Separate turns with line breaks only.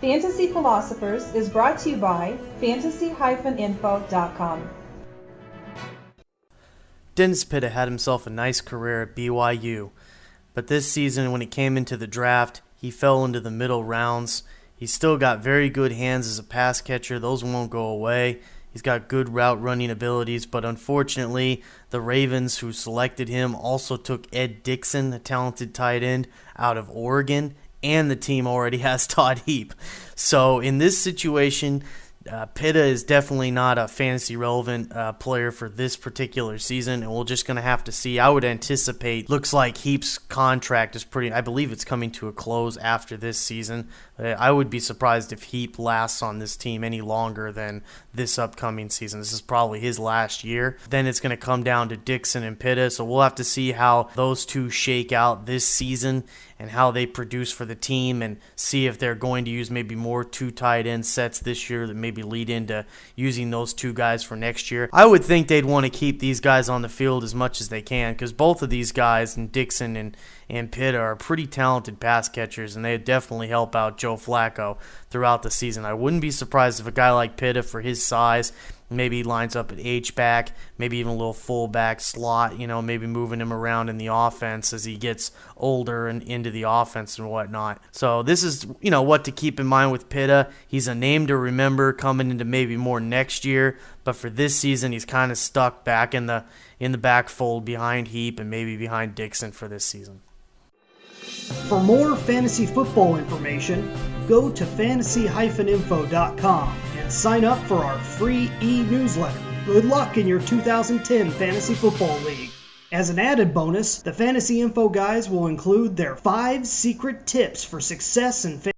Fantasy Philosophers is brought to you by fantasy-info.com.
Dennis Pitta had himself a nice career at BYU, but this season when he came into the draft, he fell into the middle rounds. He's still got very good hands as a pass catcher. Those won't go away. He's got good route running abilities, but unfortunately, the Ravens who selected him also took Ed Dickson, a talented tight end, out of Oregon, and the team already has Todd Heap. So in this situation, Pitta is definitely not a fantasy relevant player for this particular season, and we're just going to have to see. I would anticipate, looks like Heap's contract is I believe it's coming to a close after this season. I would be surprised if Heap lasts on this team any longer than this upcoming season. This is probably his last year. Then it's going to come down to Dickson and Pitta, so we'll have to see how those two shake out this season and how they produce for the team, and see if they're going to use maybe more two tight end sets this year that maybe lead into using those two guys for next year. I would think they'd want to keep these guys on the field as much as they can, because both of these guys, and Dickson and Pitta, are pretty talented pass catchers, and they definitely help out Joe Flacco throughout the season. I wouldn't be surprised if a guy like Pitta, for his size, maybe he lines up at H-back, maybe even a little fullback slot, maybe moving him around in the offense as he gets older and into the offense and whatnot. So this is, what to keep in mind with Pitta. He's a name to remember coming into maybe more next year, but for this season, he's kind of stuck back in the back fold behind Heap and maybe behind Dickson for this season.
For more fantasy football information, go to fantasy-info.com and sign up for our free e-newsletter. Good luck in your 2010 Fantasy Football League. As an added bonus, the Fantasy Info guys will include their 5 secret tips for success in fantasy.